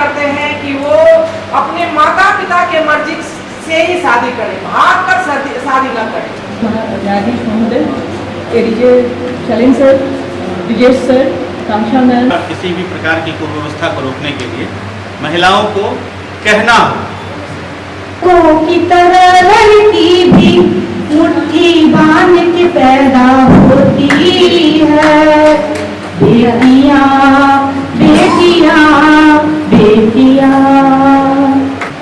करते हैं कि वो अपने माता पिता के मर्जी से ही शादी करें, भाग कर शादी न करें। न्यायाधीश महोदय, ADJ Shailendra sir, Brijesh sir, Kanksha ma'am, किसी भी प्रकार की कुव्यवस्था को रोकने के लिए महिलाओं को कहना को की तरह लड़की भी मुट्ठी बांध के पैदा होती है, बेटियां बेटियां बेटियां।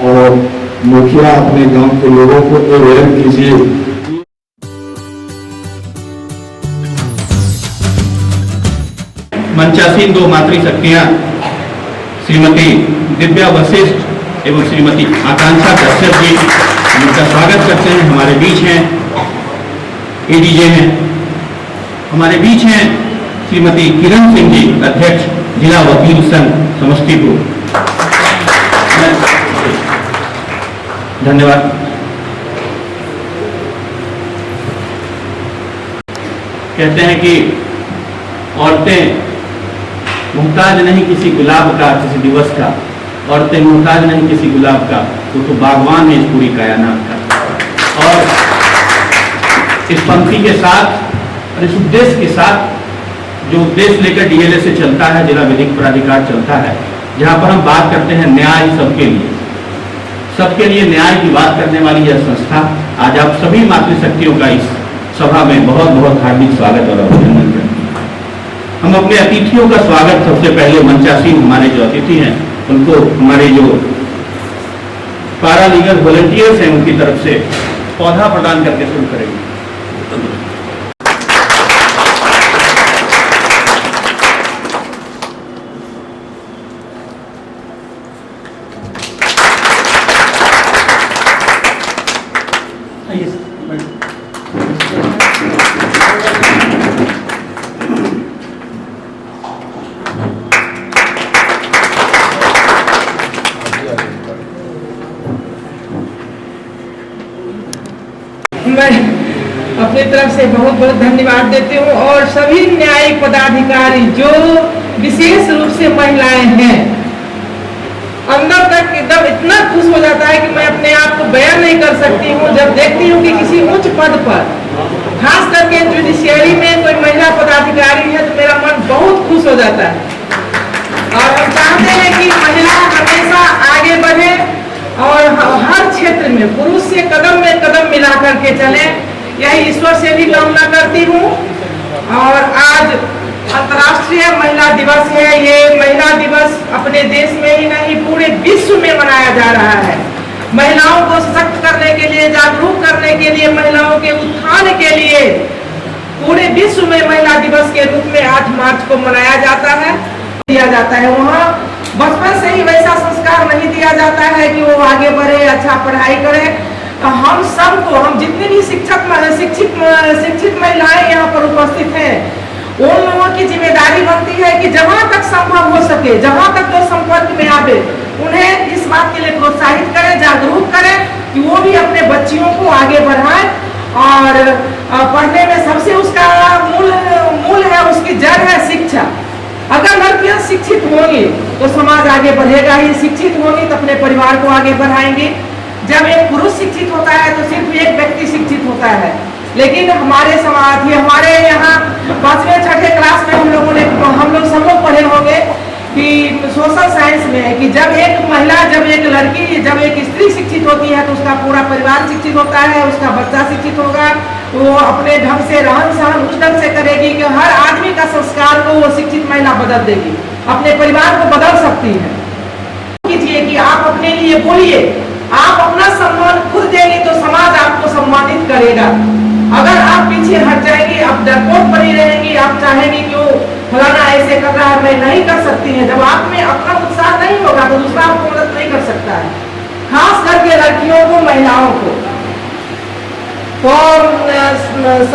और मुखिया अपने गांव के लोगों को अवेयर कीजिए। मंचासीन दो मातृशक्तियां श्रीमती दिव्या वशिष्ठ एवं श्रीमती आकांक्षा कश्यप जी, उनका स्वागत करते हैं। हमारे बीच हैं एडीजे हैं, हमारे बीच हैं श्रीमती किरण सिंह जी, अध्यक्ष जिला वकील संघ समस्तीपुर। धन्यवाद। कहते हैं कि औरतें मुहताज नहीं किसी गुलाब का, किसी दिवस का, औरतें मुहताज नहीं किसी गुलाब का, तो बागवान है इस पूरी कायनात का। और इस पंक्ति के साथ और इस उद्देश्य के साथ जो उद्देश्य लेकर डीएलए से चलता है, जिला विधिक प्राधिकार चलता है, जहां पर हम बात करते हैं न्याय सबके लिए न्याय की बात करने वाली यह संस्था आज आप सभी मातृशक्तियों का इस सभा में बहुत बहुत हार्दिक स्वागत और अभिनंदन करते हैं। हम अपने अतिथियों का स्वागत सबसे पहले मंचासीन हमारे जो अतिथि हैं उनको हमारे जो पैरालीगल वॉलंटियर्स हैं उनकी तरफ से पौधा प्रदान करके शुरू करेंगे। मैं अपनी तरफ से बहुत बहुत धन्यवाद देती हूँ और सभी न्यायिक पदाधिकारी जो विशेष रूप से महिलाएं हैं, अंदर तक एकदम इतना खुश हो जाता है कि मैं अपने आप को बयान नहीं कर सकती हूँ जब देखती हूँ कि किसी उच्च पद पर, खास करके जुडिशियरी में कोई महिला पदाधिकारी है तो मेरा मन बहुत खुश हो जाता है। और हम चाहते हैं कि महिला हमेशा आगे बढ़े और हर क्षेत्र में पुरुष से कदम में कदम मिला करके चले, यही ईश्वर से भी कामना करती हूँ। और आज अंतर्राष्ट्रीय महिला दिवस है। ये महिला दिवस अपने देश में ही नहीं पूरे विश्व में मनाया जा रहा है। महिलाओं को सशक्त करने के लिए, जागरूक करने के लिए, महिलाओं के उत्थान के लिए पूरे विश्व में महिला दिवस के रूप में 8 मार्च को मनाया जाता है, दिया जाता है। वहाँ बचपन से ही वैसा संस्कार नहीं दिया जाता है कि वो आगे बढ़े, अच्छा पढ़ाई करे। हम सबको, हम जितने भी शिक्षित महिलाएं यहाँ पर उपस्थित हैं, उन लोगों की जिम्मेदारी बनती है कि जहाँ तक संभव हो सके, जहाँ तक वो संपर्क में आवे, उन्हें इस बात के लिए प्रोत्साहित करें, जागरूक करें कि वो भी अपने बच्चियों को आगे बढ़ाएं। और पढ़ने में सबसे उसका मूल है, उसकी जड़ है शिक्षा। अगर लड़कियां शिक्षित होंगी तो समाज आगे बढ़ेगा ही, शिक्षित होंगी तो अपने परिवार को आगे बढ़ाएंगे। जब एक पुरुष शिक्षित होता है तो सिर्फ एक व्यक्ति शिक्षित होता है, लेकिन हमारे समाज, हमारे यहाँ 5वें 6ठे क्लास में हम लोग सब लोग पढ़े होंगे कि सोशल साइंस में है कि जब एक महिला, जब एक लड़की, जब एक स्त्री शिक्षित होती है तो उसका पूरा परिवार शिक्षित होता है, उसका बच्चा शिक्षित होगा, वो अपने ढंग से रहन सहन उस ढंग से करेगी कि हर आदमी का संस्कार को वो शिक्षित महिला बदल देगी, अपने परिवार को बदल सकती है। कीजिए कि आप अपने लिए बोलिए, आप अपना सम्मान खुद देंगे तो समाज आपको सम्मानित करेगा। अगर आप पीछे हट जाएंगी, आप डरपोक बनी रहेंगी, आप चाहेंगी कि वो फलाना ऐसे कर रहा है, मैं नहीं कर सकती है, जब आप में अपना उत्साह नहीं होगा तो दूसरा आपको मदद नहीं कर सकता है, खास करके लड़कियों को, महिलाओं को। तो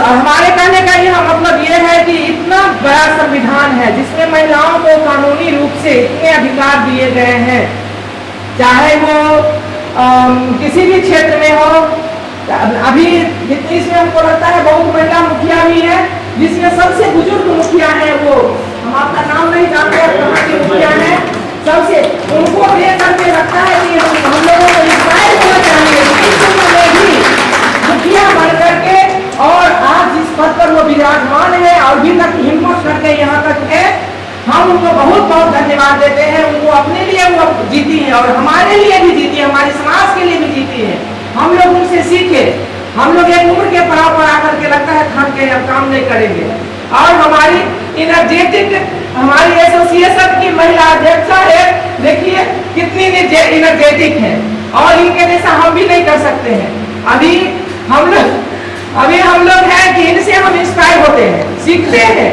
हमारे कहने का यह मतलब ये है कि इतना बड़ा संविधान है जिसमें महिलाओं को कानूनी रूप से इतने अधिकार दिए गए हैं, चाहे वो किसी भी क्षेत्र में हो। अभी इसमें हमको लगता है बहुत महिला मुखिया भी है, जिसमें सबसे बुजुर्ग मुखिया है वो, हम आपका नाम नहीं जानते, कहाँ के मुखिया है, सबसे उनको धन्यवाद देते हैं। वो अपने लिए वो जीती है और हमारे लिए भी जीती है, हमारे समाज के लिए भी जीती है। हम लोग उनसे सीखे। हम लोग एक उम्र के पड़ाव पर आकर के लगता है थक गए, अब काम नहीं करेंगे। और हमारी एनर्जेटिक हमारी एसोसिएशन की महिला अध्यक्षा है, देखिए कितनी एनर्जेटिक है और इनके जैसा हम भी नहीं कर सकते हैं। अभी हम लोग हैं कि इनसे हम इंस्पायर होते हैं, सीखते हैं।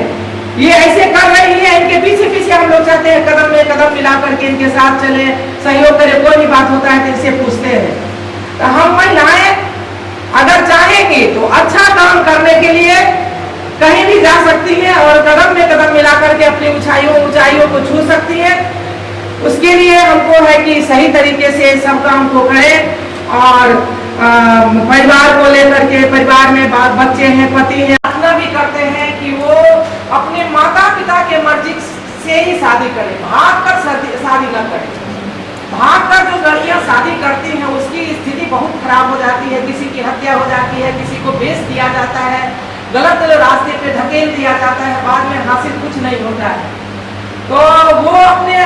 ये ऐसे कर रही है, इनके पीछे पीछे हम लोग चाहते हैं कदम में कदम मिला करके इनके साथ चले, सहयोग करें। कोई भी बात होता है तो इनसे पूछते हैं। तो हम महिलाएं अगर चाहेंगे तो अच्छा काम करने के लिए कहीं भी जा सकती हैं और कदम में कदम मिला करके अपनी ऊंचाइयों को छू सकती हैं। उसके लिए हमको है कि सही तरीके से सब काम को करें और परिवार को लेकर के, परिवार में बच्चे हैं, पति हैं, प्रार्थना भी करते हैं कि वो अपने माता पिता के मर्जी से ही शादी करें, भाग कर शादी न करें। भाग कर जो लड़कियां शादी करती हैं उसकी स्थिति बहुत खराब हो जाती है। किसी की हत्या हो जाती है, किसी को बेच दिया जाता है, गलत रास्ते पे धकेल दिया जाता है, बाद में हासिल कुछ नहीं होता है। तो वो अपने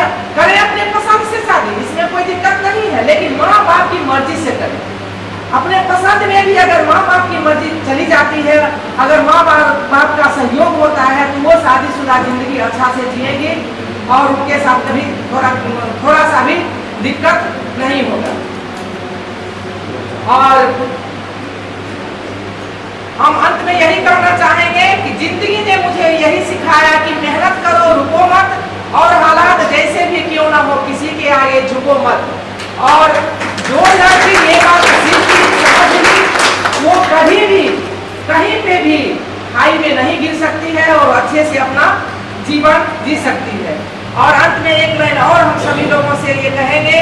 पसंद से शादी, इसमें कोई दिक्कत नहीं है, लेकिन माँ बाप की मर्जी से करें। अपने पसंद में भी अगर माँ बाप की मर्जी चली जाती है, अगर माँ बाप का सहयोग होता है तो वो शादीशुदा जिंदगी अच्छा से जिएगी और उनके साथ कभी थोड़ा सा भी दिक्कत नहीं होगा। और हम अंत में यही कहना चाहेंगे कि जिंदगी ने मुझे यही सिखाया कि मेहनत करो, रुको मत, और हालात जैसे भी क्यों ना हो किसी के आगे झुको मत। और जो लड़की ये बात सीखी समझी वो कहीं भी कहीं पे भी खाई में नहीं गिर सकती है और अच्छे से अपना जीवन जी सकती है। और अंत में एक लाइन और हम सभी लोगों से ये कहेंगे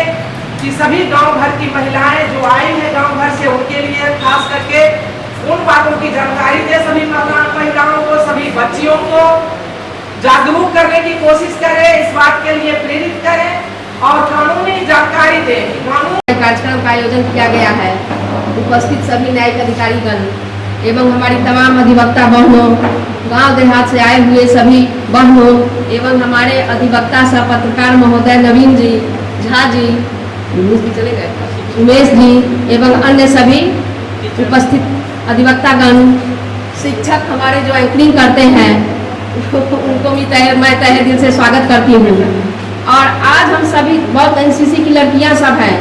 कि सभी गांव भर की महिलाएं जो आई हैं गांव भर से, उनके लिए खास करके उन बातों की जानकारी दे, सभी महिलाओं को, सभी बच्चियों को जागरूक करने की कोशिश करें, इस बात के लिए प्रेरित करें और कानूनी जानकारी दें। कार्यक्रम का आयोजन किया गया है। उपस्थित सभी न्यायिक अधिकारीगण एवं हमारी तमाम अधिवक्ता बहनों, गांव देहात से आए हुए सभी बहनों एवं हमारे अधिवक्ता सह पत्रकार महोदय नवीन जी, झा जी, चले गए, उमेश जी एवं अन्य सभी उपस्थित अधिवक्तागण, शिक्षक हमारे जो एंकरिंग करते हैं उनको भी मैं तहे दिल से स्वागत करती हूँ। और आज हम सभी बहुत एनसीसी की लड़कियां सब हैं,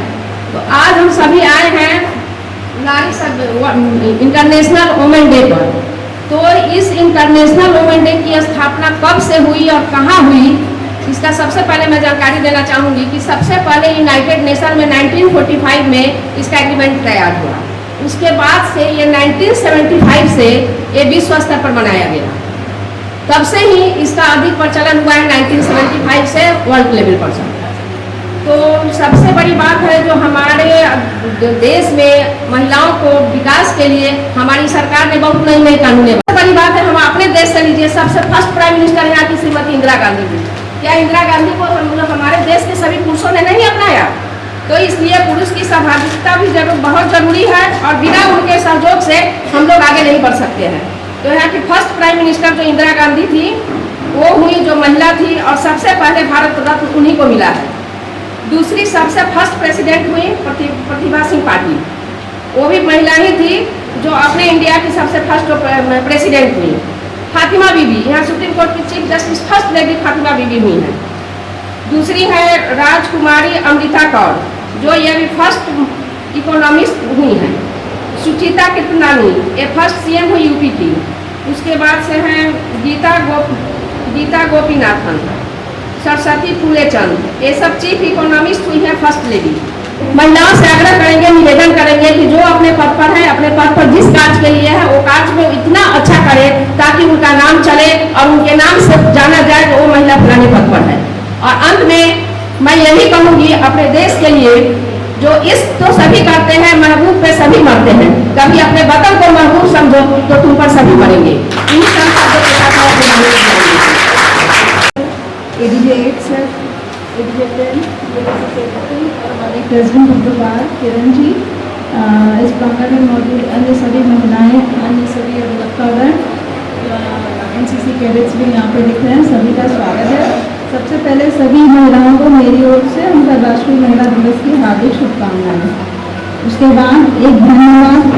तो आज हम सभी आए हैं नारी सब इंटरनेशनल वुमेन डे पर। तो इस इंटरनेशनल वुमेन डे की स्थापना कब से हुई और कहाँ हुई, इसका सबसे पहले मैं जानकारी देना चाहूँगी कि सबसे पहले यूनाइटेड नेशन में 1945 में इसका एग्रीमेंट तैयार हुआ। उसके बाद से ये 1975 से ये विश्व स्तर पर मनाया गया। तब से ही इसका अधिक प्रचलन हुआ है 1975 से वर्ल्ड लेवल पर। तो सबसे बड़ी बात है जो हमारे देश में महिलाओं को विकास के लिए हमारी सरकार ने बहुत नई नई कानून। सबसे बड़ी बात है, हम अपने देश से लीजिए, सबसे फर्स्ट प्राइम मिनिस्टर यहाँ की श्रीमती इंदिरा गांधी जी। क्या इंदिरा गांधी को हमारे देश के सभी पुरुषों ने नहीं अपनाया? तो इसलिए पुरुष की सहभागिता भी बहुत जरूरी है और बिना उनके सहयोग से हम लोग आगे नहीं बढ़ सकते हैं। तो यहाँ की फर्स्ट प्राइम मिनिस्टर जो इंदिरा गांधी थी वो हुई, जो महिला थी, और सबसे पहले भारत रत्न उन्हीं को मिला है। दूसरी सबसे फर्स्ट प्रेसिडेंट हुई प्रतिभा सिंह पाटिल, वो भी महिला ही थी जो अपने इंडिया की सबसे फर्स्ट प्रेसिडेंट हुई। फातिमा बीबी, यहाँ सुप्रीम कोर्ट की chief justice first lady Fatima Bibi हुई हैं। दूसरी है राजकुमारी अमृता कौर, जो ये भी फर्स्ट इकोनॉमिस्ट हुई हैं। सुचिता कृपलानी, ये फर्स्ट सीएम हुई यूपी की। उसके बाद से हैं गीता गोपीनाथन, सरस्वती फूले चंद, ये सब चीफ इकोनॉमिस्ट हुई हैं फर्स्ट लेडी। महिलाओं से आग्रह करेंगे, निवेदन करेंगे कि जो अपने पद पर है, अपने पद पर जिस कार्य के लिए है वो कार्य में इतना अच्छा करे ताकि उनका नाम चले और उनके नाम से जाना जाए कि वो महिला फलाने पद पर है। और अंत में मैं यही कहूँगी अपने देश के लिए, जो इश्क तो सभी करते हैं, महबूब पे सभी मरते हैं, कभी अपने वतन को महबूब समझो तो तुम पर सभी मरेंगे। इन्हीं शब्दों के साथ ADJ 8 सर, ADJ 10, सेक्रेटरी और हमारे president of the bar Kiran ji, इस प्रोग्राम में मौजूद अन्य सभी महिलाएं, अन्य सभी अधिवक्तागण, NCC कैडेट्स भी यहाँ पे दिख रहे हैं, सभी का स्वागत है। सबसे पहले सभी महिलाओं को मेरी ओर से अंतर्राष्ट्रीय महिला दिवस की हार्दिक शुभकामनाएं। उसके बाद एक धन्यवाद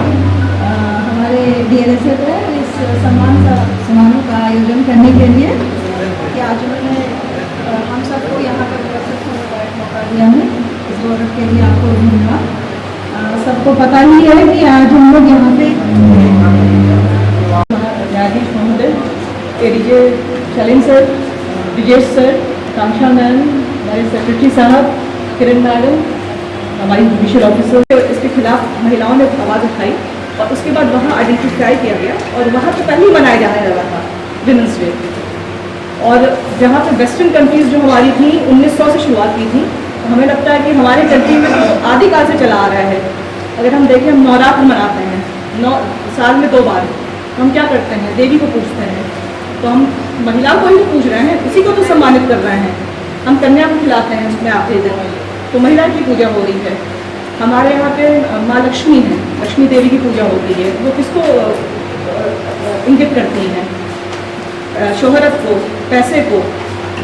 हमारे DLSA को इस समारोह का आयोजन करने के लिए कि आज उन्होंने हम सबको यहाँ पर उपस्थित होने का एक मौका दिया है। इस गौरव के लिए आपको धन्यवाद। सबको पता ही है कि आज हम लोग यहाँ पे न्यायाधीश महोदय, ADJ Shailendra sir, Brijesh sir, Kanksha ma'am, हमारे सेक्रेटरी साहब, किरण मैडम, हमारी जुडिशियल ऑफिसर, इसके खिलाफ महिलाओं ने आवाज़ उठाई और उसके बाद वहाँ आइडेंटिफाई किया गया और वहाँ तो पहले ही मनाया जाने लगा था विमेंस डे। और जहाँ पे वेस्टर्न कंट्रीज़ जो हमारी थी 1900 से शुरुआत की थी, तो हमें लगता है कि हमारे कंट्री में तो आदिकाल से चला आ रहा है। अगर हम देखें, हम नवरात्र मनाते हैं, 9 साल में 2 बार। हम क्या करते हैं, देवी को पूजते हैं, तो हम महिलाओं को ही तो पूज रहे हैं, उसी को तो सम्मानित कर रहे हैं। हम कन्या को खिलाते हैं उसमें आखिरी दिन, तो महिला की पूजा हो रही है। हमारे यहाँ पे माँ लक्ष्मी है, लक्ष्मी देवी की पूजा होती है। वो किसको इंगित करती हैं? शोहरत को, पैसे को।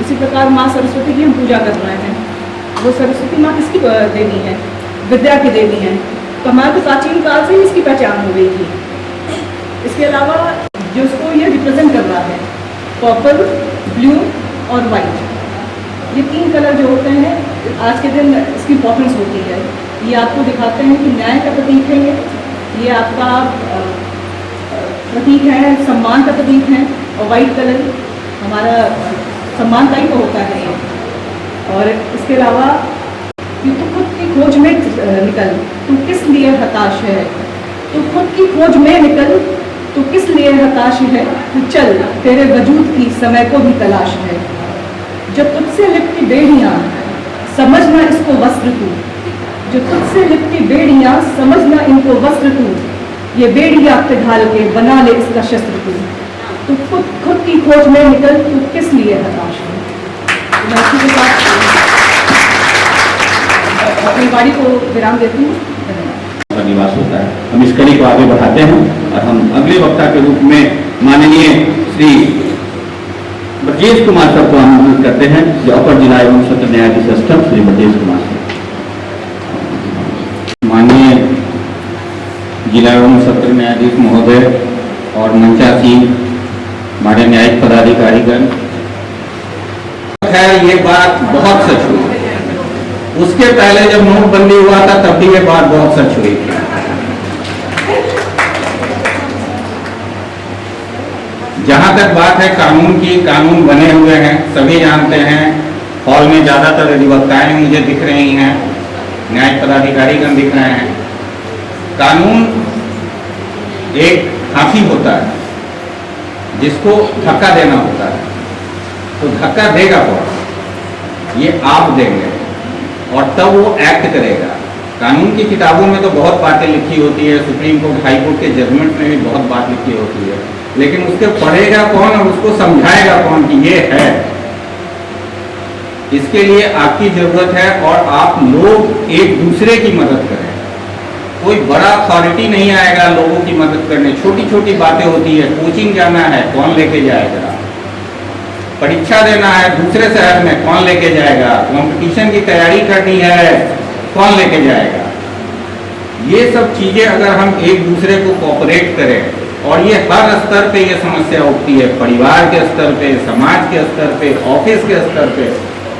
इसी प्रकार माँ सरस्वती की हम पूजा कर रहे हैं। वो सरस्वती माँ किसकी देवी है? विद्या की देवी हैं। तो हमारे तो प्राचीन काल से ही इसकी पहचान हो गई थी। इसके अलावा जो उसको ये रिप्रेजेंट कर रहा है, पर्पल, ब्लू और वाइट, ये 3 कलर जो होते हैं आज के दिन इसकी इंपॉर्टेंस होती है। ये आपको दिखाते हैं कि न्याय का प्रतीक है, ये आपका प्रतीक है, सम्मान का प्रतीक है। और वाइट कलर हमारा सम्मान का ही तो होता है ये। और इसके अलावा तू खुद की खोज में निकल, तू किस लिए हताश है? तू खुद की खोज में निकल, तू किस लिए हताश है? तू चल, तेरे वजूद की समय को भी तलाश है। जो तुझसे लिपटी बेड़ियाँ, समझना इसको वस्त्र तू। जो तुझसे लिपटी बेड़ियाँ, समझना इनको वस्त्र तू। ये बेड़ियाँ पिघाल के बना ले इसका शस्त्र तू। तू खुद की खोज में निकल, तू किस लिए हताश है? मैं इसी के साथ अपनी वाणी को विराम देती हूँ। धन्यवाद। निवास होता है। हम इस कड़ी को आगे बढ़ाते हैं और हम अगले वक्ता के रूप में माननीय श्री ब्रजेश कुमार सर को आमंत्रित करते हैं, जो अपर जिला एवं सत्र न्यायाधीश अष्टम श्री ब्रजेश कुमार सर। माननीय जिला एवं सत्र न्यायाधीश महोदय और मंचासीन हमारे न्यायिक पदाधिकारीगण, खैर ये बात बहुत सच हुई। उसके पहले जब नोटबंदी हुआ था तब भी ये बात बहुत सच हुई थी। जहां तक बात है कानून की, कानून बने हुए हैं, सभी जानते हैं। हॉल में ज्यादातर अधिवक्ताएं मुझे दिख रही हैं, न्यायिक पदाधिकारीगण दिख रहे हैं। कानून एक हाथी होता है जिसको धक्का देना होता है, तो धक्का देगा कौन? ये आप देंगे और तब वो एक्ट करेगा। कानून की किताबों में तो बहुत बातें लिखी होती है, सुप्रीम कोर्ट, हाई कोर्ट के जजमेंट में भी बहुत बात लिखी होती है, लेकिन उसके पढ़ेगा कौन और उसको समझाएगा कौन कि ये है? इसके लिए आपकी जरूरत है और आप लोग एक दूसरे की मदद करें। कोई बड़ा अथॉरिटी नहीं आएगा लोगों की मदद करने, छोटी छोटी बातें होती है। कोचिंग जाना है, कौन लेके जाएगा? परीक्षा देना है दूसरे शहर में, कौन लेके जाएगा? कंपटीशन की तैयारी करनी है, कौन लेके जाएगा? ये सब चीजें अगर हम एक दूसरे को कोऑपरेट करें, और ये हर स्तर पे ये समस्या उठती है, परिवार के स्तर पे, समाज के स्तर पे, ऑफिस के स्तर पे।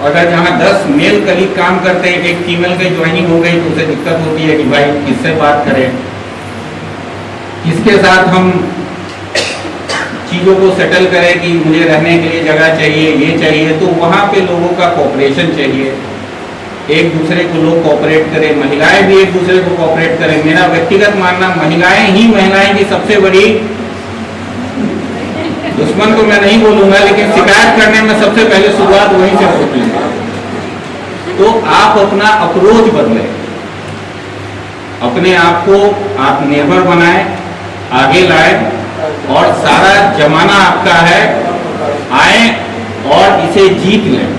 अगर जहाँ 10 मेल कलीग काम करते हैं, एक फीमेल की ज्वाइनिंग हो गई तो उसे दिक्कत होती है कि भाई किससे बात करें, किसके साथ हम चीज़ों को सेटल करें कि मुझे रहने के लिए जगह चाहिए, ये चाहिए। तो वहाँ पे लोगों का कोऑपरेशन चाहिए, एक दूसरे को लोग कोऑपरेट करें, महिलाएं भी एक दूसरे को कोऑपरेट करें। मेरा व्यक्तिगत मानना, महिलाएं की सबसे बड़ी दुश्मन तो मैं नहीं बोलूंगा, लेकिन शिकायत करने में सबसे पहले शुरुआत वहीं से होती है। तो आप अपना अप्रोच बदलें, अपने आप को आत्मनिर्भर बनाएं, आगे लाएं, और सारा जमाना आपका है, आए और इसे जीत लें।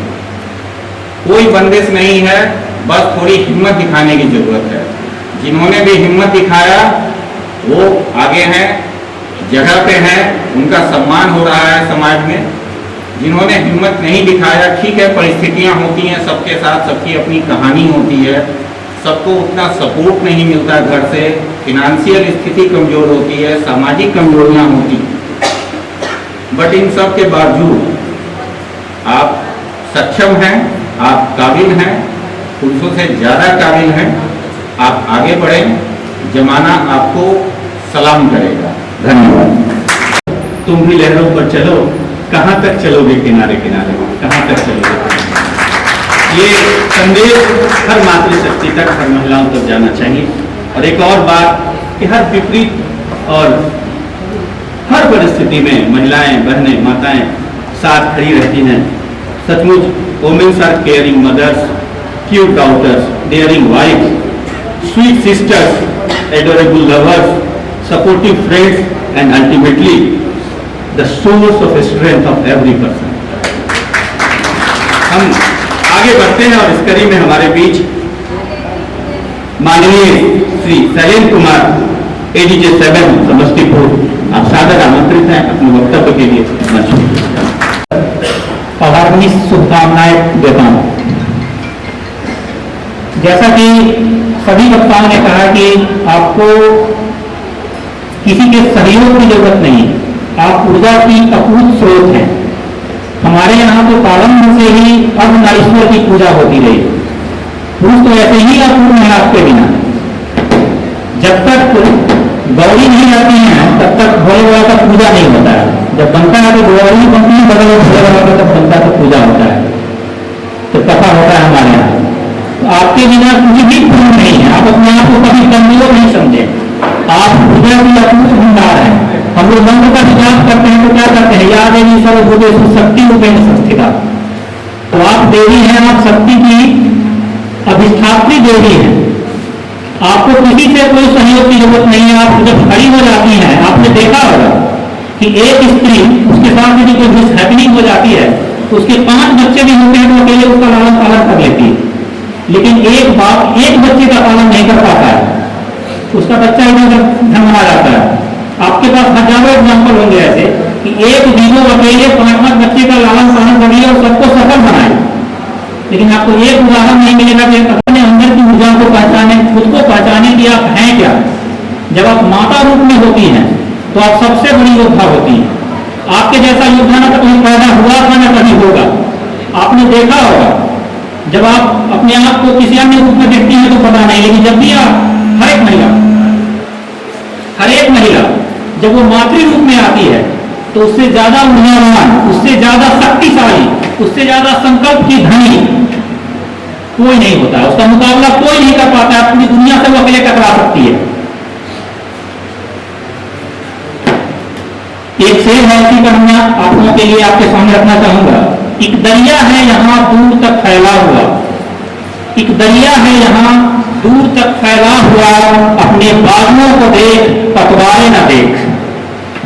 कोई बंदिश नहीं है, बस थोड़ी हिम्मत दिखाने की जरूरत है। जिन्होंने भी हिम्मत दिखाया वो आगे हैं, जगह पे हैं, उनका सम्मान हो रहा है समाज में। जिन्होंने हिम्मत नहीं दिखाया। ठीक है, परिस्थितियां होती हैं सबके साथ, सबकी अपनी कहानी होती है, सबको उतना सपोर्ट नहीं मिलता घर से, फिनेंशियल स्थिति कमजोर होती है, सामाजिक कमजोरियां होती हैं, बट इन सब के बावजूद आप सक्षम हैं, आप काबिल हैं, पुरुषों से ज़्यादा काबिल हैं, आप आगे बढ़ें, जमाना आपको सलाम करेगा। धन्यवाद। तुम भी लहरों पर चलो, कहाँ तक चलोगे किनारे किनारे, कहाँ तक चलोगे। ये संदेश हर मातृशक्ति तक, हर महिलाओं तक जाना चाहिए। और एक और बात कि हर विपरीत और हर परिस्थिति में महिलाएं, बहनें, माताएं साथ खड़ी रहती हैं। सचमुच womens are caring mothers, cute daughters, daring wifes, sweet sisters, adorable lovers, supportive friends, and ultimately the source of strength of every person. हम आगे बढ़ते हैं और इस कड़ी में हमारे बीच माननीय श्री शैलेंद्र कुमार एडीजे 7 समस्तीपुर, आप सादर आमंत्रित हैं अपने वक्तव्य के लिए। हार्दिक शुभकामनाएं देता हूं। जैसा कि सभी वक्ताओं ने कहा कि आपको किसी के सहयोग की जरूरत नहीं, आप ऊर्जा की अकूत स्रोत हैं। हमारे यहाँ तो प्रारंभ से ही अर्धनारीश्वर की पूजा होती रही। पुरुष तो ऐसे ही अपूर्ण है आपके बिना। जब तक गौरी नहीं आती है तब तक भोले बाबा का पूजा नहीं होता है। जब बनता है तो गौरी बनती है, बगल भोले बाबा का तब बनता है तो पूजा होता है, तो कथा होता है हमारे यहाँ। आपके बिना कुछ भी पूर्ण नहीं है। आप अपने आप को कभी कमजोर नहीं समझे, आप पूजा की अपूर्व भंडार है। हम लोग मंत्र का विचार करते हैं तो क्या करते हैं, या देवी सर्वभूतेषु शक्ति रूपेण संस्थिता। तो आप देवी हैं, आप शक्ति की अधिष्ठात्री देवी हैं। आपको किसी से कोई सहयोग की जरूरत नहीं है। आप जब खड़ी हो जाती हैं, आपने देखा होगा कि एक स्त्री, उसके साथ यदि कोई मिसहैपनिंग हो जाती है तो उसके 5 बच्चे भी होते हैं तो अकेले उसका लालन पालन कर लेती है। लेकिन एक बाप एक बच्चे का पालन नहीं कर पाता है, उसका बच्चा इधर धमका जाता है। आपके पास हजारों एग्जाम्पल होंगे ऐसे कि एक बीवो अकेले 5 बच्चे का लालन पालन कर लिया और सबको सफल बनाए। लेकिन आपको एक उदाहरण नहीं मिलेगा कि अपने अंदर की ऊर्जा को पहचाने, खुद को पहचाने कि आप हैं क्या। जब आप माता रूप में होती हैं तो आप सबसे बड़ी योद्धा होती हैं। आपके जैसा योद्धा ना तो कहीं पैदा हुआ था ना कहीं होगा। आपने देखा होगा जब आप अपने आप को किसी अन्य रूप में देखती हैं तो पता नहीं, लेकिन जब भी आप हर एक महिला जब वो मातृ रूप में आती है तो उससे ज्यादा ऊर्जावान, उससे ज्यादा शक्तिशाली, उससे ज्यादा संकल्प की धनी कोई नहीं होता है। उसका मुकाबला कोई नहीं कर पाता है। पूरी दुनिया से वो अकेले टकरा सकती है। एक शेर है, इसी पर मैं आप लोगों के लिए आपके सामने रखना चाहूंगा। एक दरिया है यहाँ दूर तक फैला हुआ, एक दरिया है यहाँ दूर तक फैला हुआ, अपने बाजुओं को देख पतवारे न देख।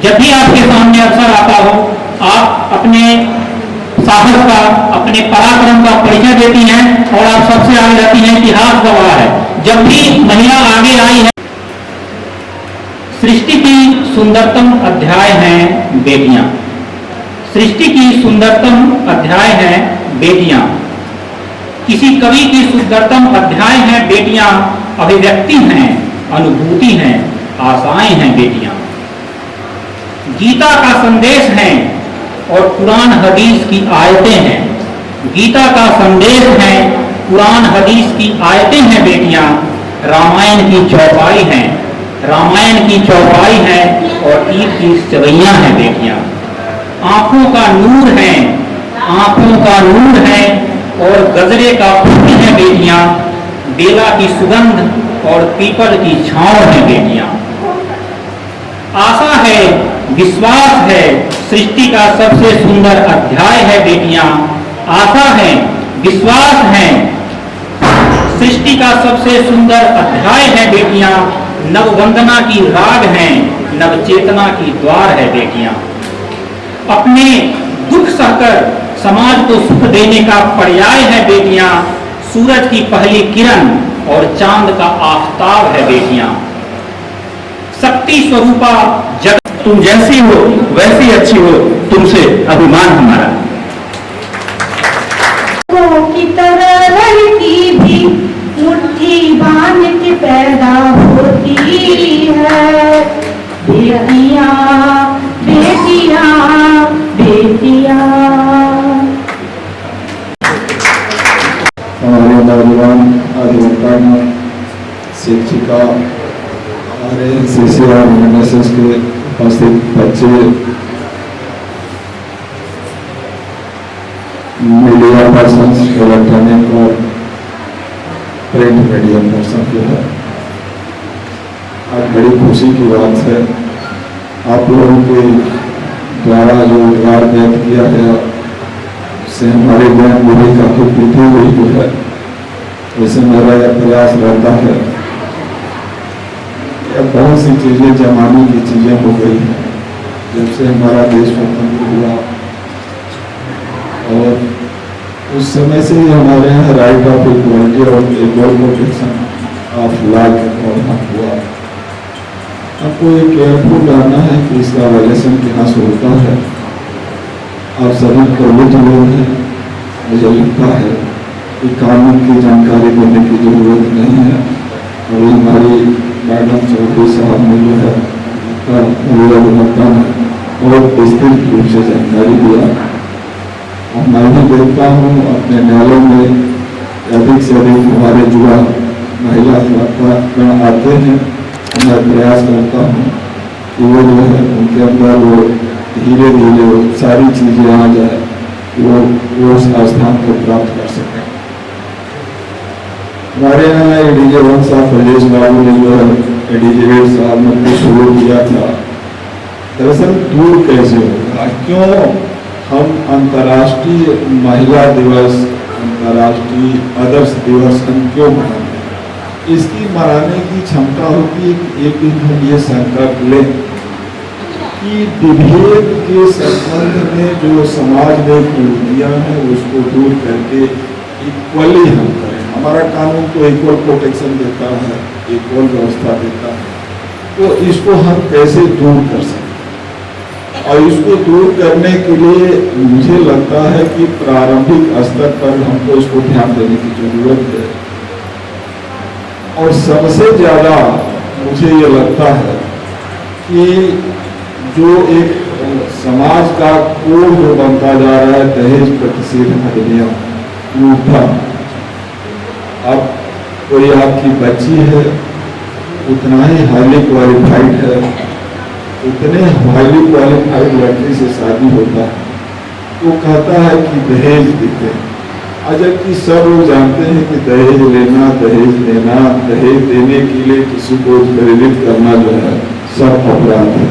जब भी आपके सामने अवसर आता हो, आप अपने साहस का, अपने पराक्रम का परिचय देती हैं और आप सबसे आगे रहती हैं। इतिहास गवाह है, जब भी महिला आगे आई है। सृष्टि की सुंदरतम अध्याय हैं बेटियां। सृष्टि की सुंदरतम अध्याय है बेटियां। किसी कवि की सुंदरतम अध्याय है बेटियां। अभिव्यक्ति हैं, अनुभूति हैं, आशाएं हैं बेटियां। गीता का संदेश है और कुरान हदीस की आयतें हैं। गीता का संदेश है, कुरान हदीस की आयतें हैं बेटियां। रामायण की चौपाई हैं, रामायण की चौपाई है और ईद की चवैयां हैं बेटियां। आंखों का नूर है, आंखों का नूर है और गजरे का फूल है बेटियां। बेला की सुगंध और पीपल की छांव है बेटियां। आशा है, विश्वास है, सृष्टि का सबसे सुंदर अध्याय है बेटियां। आशा है, विश्वास है, सृष्टि का सबसे सुंदर अध्याय है बेटियां। नववंदना की राग है, नव चेतना की द्वार है बेटियां। अपने दुख सहकर समाज को सुख देने का पर्याय है बेटियां। सूरज की पहली किरण और चांद का आफताब है बेटियां। शक्ति स्वरूपा जगत, तुम जैसी हो वैसी अच्छी हो, तुमसे अभिमान हमारा। की तरह लड़की भी मुट्ठी बांध के पैदा होती है। बेटियां बेटियां बेटियां। हमारे नौजवान अधिवक्ता शिक्षिका हमारे एनसीसी और एनएसएस के उपस्थित बच्चे, मीडिया पर्सन, इलेक्ट्रॉनिक और प्रिंट मीडिया पर्सन जो है, आज बड़ी खुशी की बात है आप लोगों के द्वारा जो विचार व्यक्त किया गया उससे हमारी ज्ञान बुद्धि काफी वृद्धि हुई है। वैसे मेरा यह प्रयास रहता है, बहुत सी चीजें जमाने की चीजें हो गई हैं जब से हमारा देश स्वतंत्र हुआ, और उस समय से ही हमारे यहाँ राइट ऑफ इक्वालिटी और इक्वल प्रोटेक्शन ऑफ लॉ का प्रावधान हुआ। आपको ये केयरफुल रहना है कि इसका वायलेशन कहाँ से होता है। आप सभी प्रबुद्ध लोग हैं, मुझे लगता है कि कानून की जानकारी देने की जरूरत नहीं है। और हमारी मैडम चौधरी साहब ने जो है अधिवक्ता ने बहुत विस्तृत रूप से जानकारी दिया। और मैं भी देखता हूँ अपने न्यायालय में अधिक से अधिक हमारे युवा महिला अधिवक्ता आते हैं। मैं प्रयास करता हूँ कि वो जो है उनके अंदर वो धीरे धीरे सारी चीजें आ जाए, वो उस स्थान को प्राप्त कर सकें। हमारे यहाँ एडीजे 1 साहब प्रदेश बाबू ने जो है एडीजे 8 साहब ने कुछ शुरू किया था। दरअसल दूर कैसे होगा, क्यों हम अंतर्राष्ट्रीय महिला दिवस, अंतर्राष्ट्रीय आदर्श दिवस हम क्यों मनाते? इसकी मनाने की क्षमता होती है कि एक दिन हम ये संकल्प लें कि विभेद के संबंध में जो समाज में कुरीतियां हैं उसको दूर करके इक्वली हम करें। हमारा कानून तो इक्वल प्रोटेक्शन देता है, इक्वल व्यवस्था देता है, तो इसको हम कैसे दूर कर सकते? और इसको दूर करने के लिए मुझे लगता है कि प्रारंभिक स्तर पर हमको इसको ध्यान देने की जरूरत है। और सबसे ज्यादा मुझे ये लगता है कि जो एक समाज का कोड जो बनता जा रहा है दहेज प्रतिषेध अधिनियम, अब कोई आपकी बच्ची है, उतना ही हाईली क्वालिफाइड है, उतने हाईली क्वालिफाइड लड़की से शादी होता है, वो कहता है कि दहेज देते हैं। जबकि सब लोग जानते हैं कि दहेज लेना, दहेज देना, दहेज देने के लिए किसी को प्रेरित करना जो है सब अपराध है।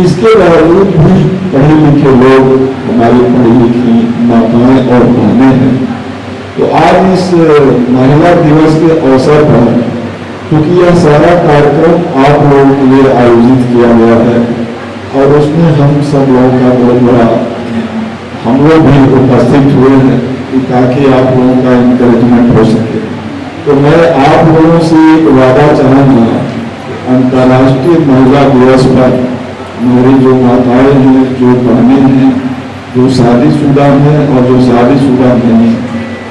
इसके बावजूद भी पढ़े लिखे लोग, हमारी पढ़ी लिखी माताएं और बहनें हैं, तो आज इस महिला दिवस के अवसर पर, क्योंकि यह सारा कार्यक्रम आप लोगों के लिए आयोजित किया गया है और उसमें हम सब लोगों का बहुत बड़ा, हम लोग भी उपस्थित हुए हैं ताकि आप लोगों का इंकरेजमेंट हो सके। तो मैं आप लोगों से एक वादा चाहूँगा, अंतर्राष्ट्रीय महिला दिवस पर मेरी जो माताएं हैं, जो बहनें हैं, जो शादीशुदा हैं और जो शादीशुदा नहीं,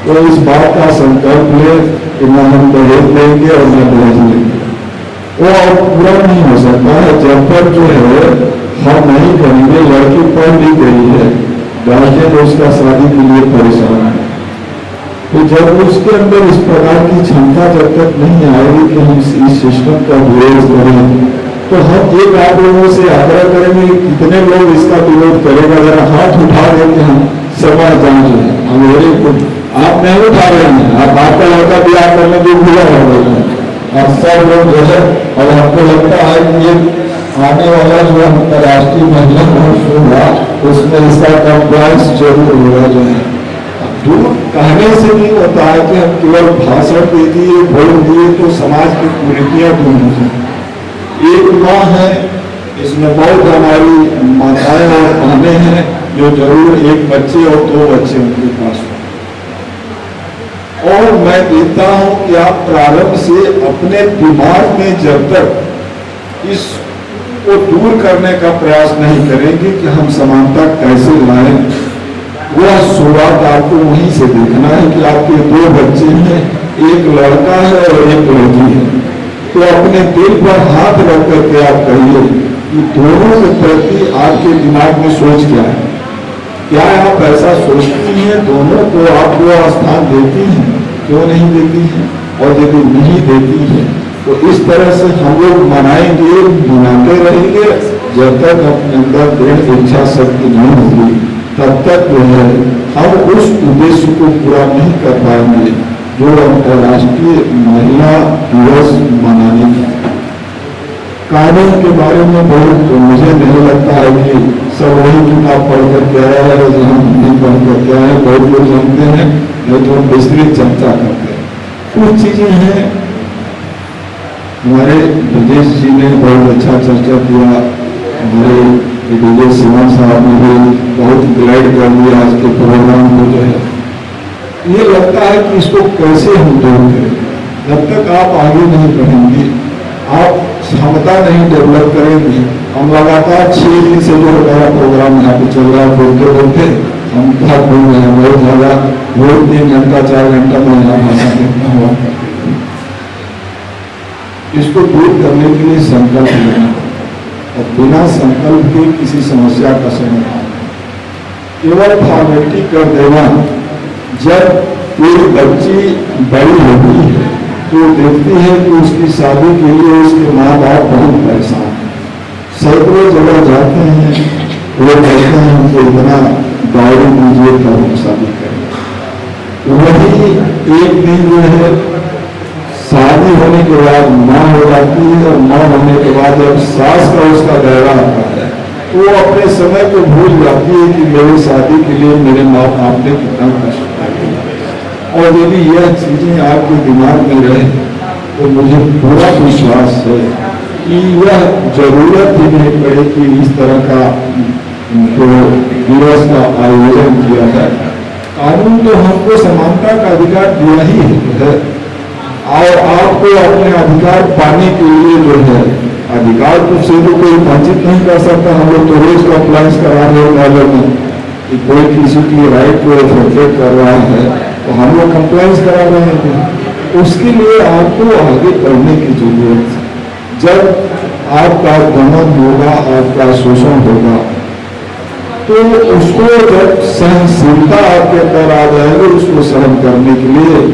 तो इस बात का संकल्प ले कि न हम दहेज देंगे और न दहेज लेंगे। वो अब पूरा नहीं हो सकता है जब तक जो है हम नहीं करेंगे। लड़की पढ़ ली गई है, गार्जियन उसका शादी के लिए परेशान है, तो जब उसके अंदर इस प्रकार की क्षमता जब तक नहीं आएगी कि हम इस सिस्टम का विरोध करें, तो हम एक आप लोगों से आग्रह करेंगे कि कितने लोग इसका विरोध करेगा, जरा हाथ उठा देंगे हम सभा जांच है। हम आप नहीं उठा रहे हैं, आप आपका लड़का ब्याह करने जो भूला हो रहे हैं और सब लोग जो है, और हमको लगता है कि ये आने वाला जो अंतर्राष्ट्रीय महिला दिवस होगा उसमें इसका कंप्लायंस जरूर होगा। जो है दूर कहने से नहीं होता है कि हम केवल भाषण दे दिए, बोल दिए तो समाज की कुरीतियां दूर हो जाए। एक माँ है, इसमें बहुत हमारी माताएं और बहनें हैं जो जरूर एक बच्चे और 2 बच्चे उनके पास हो। और मैं देखता हूं कि आप प्रारंभ से अपने दिमाग में जब तक इसको दूर करने का प्रयास नहीं करेंगे कि हम समानता कैसे लाएं, वह शुरुआत आपको वहीं से देखना है कि आपके 2 बच्चे हैं, एक लड़का है और एक लड़की है। तो अपने दिल पर हाथ रख करके आप कहिए कि दोनों के प्रति आपके दिमाग में सोच क्या है। क्या आप ऐसा सोचती हैं, दोनों को आप वो स्थान देती हैं, क्यों नहीं देती हैं? और यदि नहीं देती हैं तो इस तरह से हम लोग मनाएंगे, मनाते रहेंगे जब तक अपने अंदर दृढ़ इच्छा शक्ति नहीं होगी, तब तक जो है हम उस उद्देश्य को पूरा नहीं कर पाएंगे जो अंतर्राष्ट्रीय महिला दिवस मनाने की। कानून के बारे में बहुत तो मुझे नहीं लगता है कि सब वही किताब पढ़ करके आया है, जहाँ हिंदी पढ़ करके आया है, बहुत लोग जानते हैं, नहीं तो हम विस्तृत चर्चा करते हैं। कुछ चीजें हैं, हमारे ब्रजेश जी ने बहुत अच्छा चर्चा किया, हमारे विजय सिंह साहब ने भी बहुत गाइड कर दिया आज के प्रोग्राम को। जो है ये लगता है कि इसको कैसे हम दूर करें। जब तक आप आगे नहीं बढ़ेंगे, आप क्षमता नहीं डेवलप करेंगे। हम लगातार 6 दिन से जो हमारा प्रोग्राम यहाँ पे चल रहा है, बोलते बोलते हम क्या बोल रहे हैं, बहुत ज़्यादा, रोज 3 घंटा 4 घंटा मैं यहाँ भाषा देता हुआ। इसको दूर करने के लिए संकल्प लेना, और बिना संकल्प के किसी समस्या का समाधान केवल फॉर्मेलिटी कर देना। जब कोई बच्ची बड़ी होती है तो देखती है कि उसकी शादी के लिए उसके माँ बाप बहुत परेशान हैं, सैकड़ों जगह जाते हैं, वो कहते हैं हमको इतना दायरे दीजिए तब हम शादी करें। वही एक दिन जो है शादी होने के बाद माँ हो जाती है, और माँ होने के बाद जब सास का उसका दायरा आता है तो वो अपने समय को भूल जाती है कि मेरी शादी के लिए मेरे माँ बाप ने कितना कष्ट किया। और यदि यह चीजें आपके दिमाग में रहे तो मुझे पूरा विश्वास है कि यह जरूरत ही नहीं पड़े कि इस तरह का तो दिवस का आयोजन किया जाए। कानून तो हमको समानता का अधिकार दिया ही है, और आपको अपने अधिकार पाने के लिए जो है अधिकार को से तो कोई वंचित नहीं कर सकता। हम लोग तो रोज कंप्लाइंस करा रहे हैं में कि कोई किसी की राइट को प्रोटेक्ट कर रहा है तो हम लोग कंप्लाइंस करा रहे हैं। उसके लिए आपको आगे बढ़ने की जरूरत है। जब आपका दमन होगा, आपका शोषण होगा, तो उसको जब सहनशीलता आपके अंदर आ जाएगी उसको सहन करने के लिए,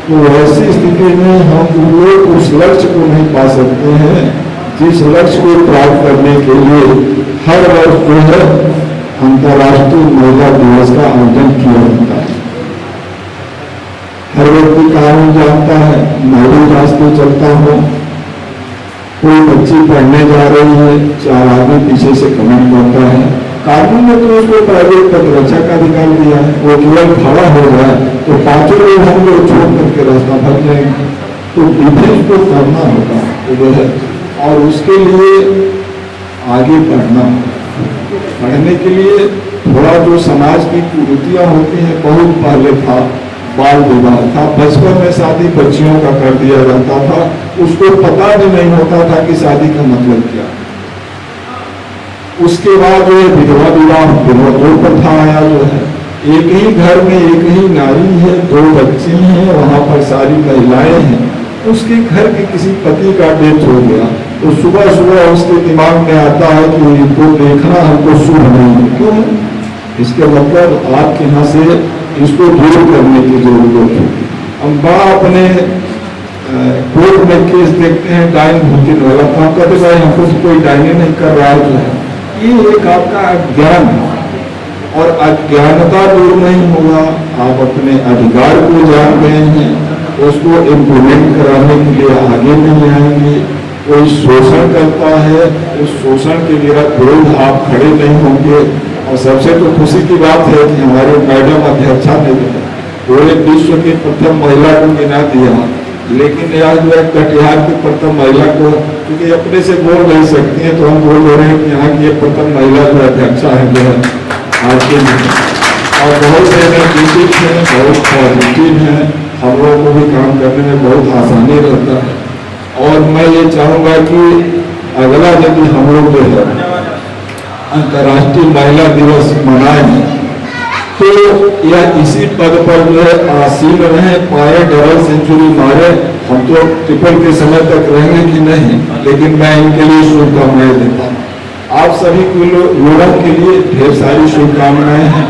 तो ऐसी स्थिति में हम लोग उस लक्ष्य को नहीं पा सकते हैं जिस लक्ष्य को प्राप्त करने के लिए हर वर्ष जो है अंतर्राष्ट्रीय महिला दिवस का आयोजन किया जाता है। हर व्यक्ति कानून जानता है, मैं भी रास्ते चलता हूँ, कोई बच्ची पढ़ने जा रही है, 4 आदमी पीछे से कमेंट करता है, कानून ने तो उसको प्राइवेट प्रतिरक्षा का अधिकार दिया है, वो केवल खड़ा हो जाए तो 5 लोग हम लोग छोड़ करके रास्ता भर जाएंगे। तो डिफेंस को करना होगा तो है, और उसके लिए आगे बढ़ना, बढ़ने के लिए थोड़ा जो समाज की कुरीतियां होती हैं, बहुत पहले था बाल विवाह था, बचपन में शादी बच्चियों का कर दिया जाता था, उसको पता भी नहीं होता था कि शादी का मतलब क्या। उसके बाद जो है विधवा विवाह, विधवा प्रथा आया, जो है एक ही घर में एक ही नारी है, 2 बच्चे हैं, वहां पर सारी महिलाएं हैं, उसके घर के किसी पति का डेथ हो गया तो सुबह सुबह उसके दिमाग में आता है कि इनको देखना हमको शुभ नहीं है। क्यों? इसके मतलब आपके यहाँ से इसको दूर करने की जरूरत है। हम बड़ा अपने कोर्ट में केस देखते हैं डाइन भूतिन वाला, तो हम कहते भाई हमको तो कोई डाइने नहीं कर रहा है, जो है ये एक आपका अज्ञान है, और अज्ञानता दूर नहीं होगा। आप अपने अधिकार को जान गए हैं, उसको इम्प्लीमेंट कराने के लिए आगे नहीं आएंगे। कोई शोषण करता है, उस शोषण के विरुद्ध आप खड़े नहीं होंगे। और सबसे तो खुशी की बात है कि हमारे मैडम अध्यक्षा ने पूरे विश्व की प्रथम महिला को गिना दिया, लेकिन यह जो है कटिहार की प्रथम महिला को, क्योंकि अपने से बोल नहीं सकती हैं, तो हम बोल रहे हैं कि यहाँ की प्रथम महिला जो अध्यक्षा है जो है आपके लिए, और बहुत एनर्जेटिक है, बहुत पॉजिटिव है, हम लोगों को भी काम करने में बहुत आसानी रहता है। और मैं ये चाहूँगा कि अगला यदि हम लोग जो है अंतर्राष्ट्रीय महिला दिवस मनाएं तो यह इसी पद पर जो है आसीन रहे, पाए, डबल सेंचुरी मारे। हम तो ट्रिपल के समय तक रहेंगे कि नहीं, लेकिन मैं इनके लिए शुभकामनाएं देता हूँ। आप सभी लोगों के लिए ढेर सारी शुभकामनाएं हैं।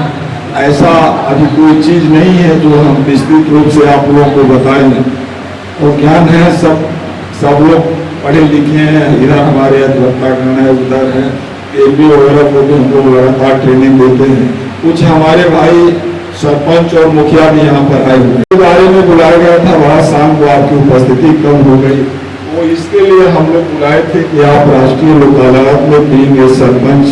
ऐसा अभी कोई चीज नहीं है जो हम विस्तृत रूप से आप लोगों को बताएंगे। और ज्ञान है, सब लोग पढ़े लिखे हैं। इधर हमारे अधिवक्तागण है, उधर है एबी वगैरह को भी हम लोग लगातार ट्रेनिंग देते हैं। कुछ हमारे भाई सरपंच और मुखिया भी यहाँ पर आए हुए हैं। बारे में बुलाया गया था, वहाँ शाम को आपकी उपस्थिति कम हो गई, वो इसके लिए हम लोग बुलाए थे कि आप राष्ट्रीय लोक अदालत में देंगे सरपंच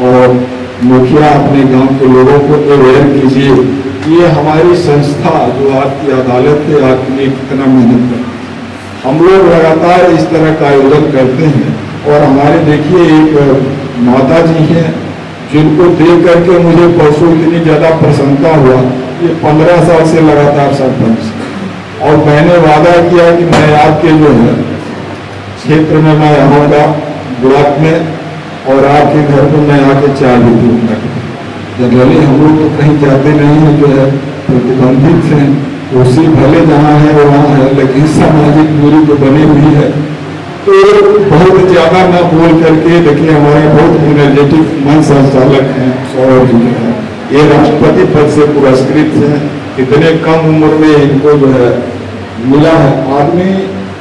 और मुखिया अपने गांव के लोगों को अवेयर कीजिए कि ये हमारी संस्था जो आपकी अदालत है आपके लिए कितना मेहनत करती। हम लोग लगातार इस तरह का आयोजन करते हैं। और हमारे देखिए एक माता जी हैं जिनको देख करके मुझे परसों इतनी ज़्यादा प्रसन्नता हुआ। ये 15 साल से लगातार सरपंच, और मैंने वादा किया कि मैं आपके जो है क्षेत्र में मैं आऊँगा ब्लॉक में, और आपके घर पर मैं आके चाय भी पीऊँगा। जनरली हम लोग तो कहीं जाते नहीं हैं, जो है प्रतिबंधित हैं, कुर्सी भले जहाँ है वहाँ है, लेकिन सामाजिक दूरी तो बनी हुई है। तो बहुत ज़्यादा न बोल करके देखिए, हमारे बहुत एनर्जेटिक मन संचालक हैं सौरभ जी जो है, ये राष्ट्रपति पद से पुरस्कृत हैं। इतने कम उम्र में इनको जो है मिला है। आदमी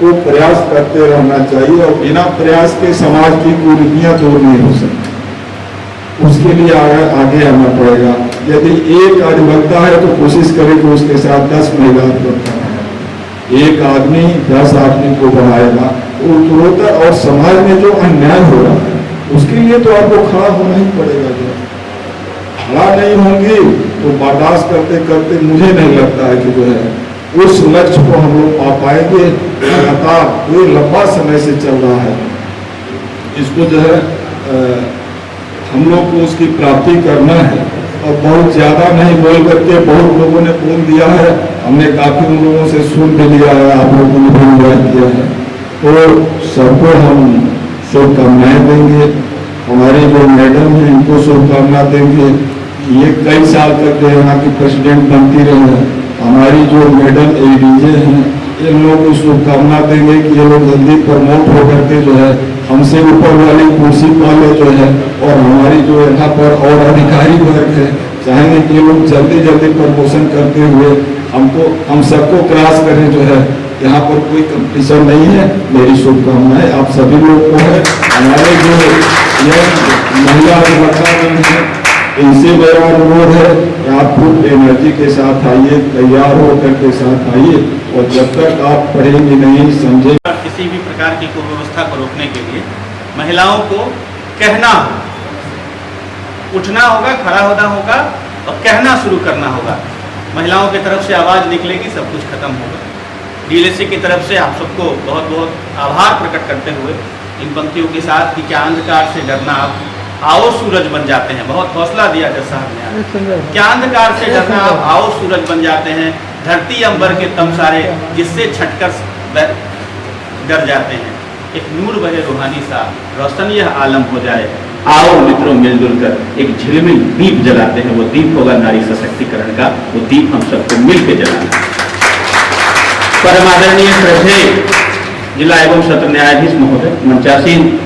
को प्रयास करते रहना चाहिए, और बिना प्रयास के समाज की कुरीतियाँ दूर नहीं हो सकती। उसके लिए आगे आना पड़ेगा। यदि एक अधिवक्ता है तो कोशिश करें कि उसके साथ 10 महिला अधिवक्ता है। एक आदमी 10 आदमी को बढ़ाएगा, उत्तरोत्तर, और समाज में जो अन्याय हो रहा है उसके लिए तो आपको खड़ा होना ही पड़ेगा। जो खड़ा नहीं होंगे तो बर्दाश्त करते करते मुझे नहीं लगता है कि जो है उस लक्ष्य को हम लोग पा पाएंगे। लगातार ये लंबा समय से चल रहा है, इसको जो है हम लोग को उसकी प्राप्ति करना है। और बहुत ज़्यादा नहीं बोल करके बहुत लोगों ने बोल दिया है, हमने काफ़ी उन लोगों से सुन भी लिया है, आप लोगों ने भी इंजॉय किया है। तो सबको हम शुभकामनाएं देंगे। हमारे जो मैडम हैं इनको शुभकामना देंगे। ये कई साल तक जो यहाँ की प्रेसिडेंट बनती रहे हैं। हमारी जो मैडम एडीजे हैं इन लोगों को शुभकामना देंगे कि ये लोग जल्दी प्रमोट होकर के जो है हमसे ऊपर वाली कुर्सी वाले जो है, और हमारी जो यहाँ पर और अधिकारी वर्ग है चाहेंगे कि ये लोग जल्दी जल्दी प्रमोशन करते हुए हम सबको क्रॉस करें। जो है यहाँ पर कोई कंपटीशन नहीं है। मेरी शुभकामनाएं आप सभी लोग को है। हमारे जो ये महिला अधिवक्तागण हैं इनसे मेरा अनुरोध है कि आप खूब एनर्जी के साथ आइए, तैयार होकर के साथ आइए, और जब तक आप पढ़ेंगे नहीं समझेंगे। किसी भी प्रकार की कुव्यवस्था को रोकने के लिए महिलाओं को कहना, उठना होगा, खड़ा होना होगा और कहना शुरू करना होगा। महिलाओं की तरफ से आवाज़ निकलेगी, सब कुछ खत्म होगा। डीएलएसए की तरफ से आप सबको बहुत बहुत आभार प्रकट करते हुए इन पंक्तियों के साथ कि क्या अंधकार से डरना, आप आओ सूरज बन जाते हैं। बहुत हौसला दिया जज साहब ने। क्या अंधकार से डरना, आप आओ सूरज बन जाते हैं। धरती अंबर के तम सारे जिससे छटकर डर जाते हैं। एक नूर बहे रूहानी सा, रोशन यह आलम हो जाए। आओ मित्रों मिलजुल कर एक झिलमिल दीप जलाते हैं। वो दीप होगा नारी सशक्तिकरण का, वो दीप हम सबको मिल के जलाना। परम आदरणीय श्रद्धेय जिला एवं सत्र न्यायाधीश महोदय, मंचासीन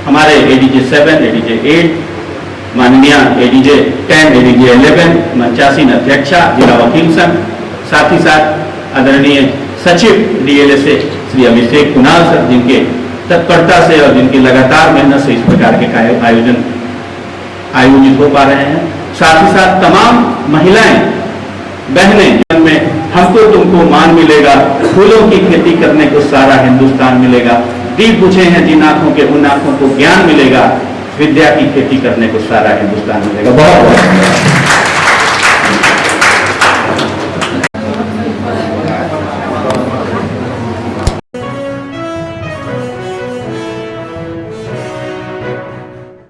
हमारे एडीजे 7, एडीजे 8, माननीय एडीजे 10, एडीजे 11, मंचासीन अध्यक्षा जिला वकील संघ, साथ ही साथ आदरणीय सचिव डीएलएसए श्री अभिषेक कुणाल सर, जिनके तत्परता से और जिनकी लगातार मेहनत से इस प्रकार के आयोजन आयोजित हो पा रहे हैं। साथ ही साथ तमाम महिलाएं, बहनें, में हमको तुमको मान मिलेगा, फूलों की खेती करने को सारा हिंदुस्तान मिलेगा। दीप बुझे हैं जिन आंखों के, उन आंखों को ज्ञान मिलेगा। विद्या की खेती करने को सारा हिंदुस्तान मिलेगा। बहुत बहुत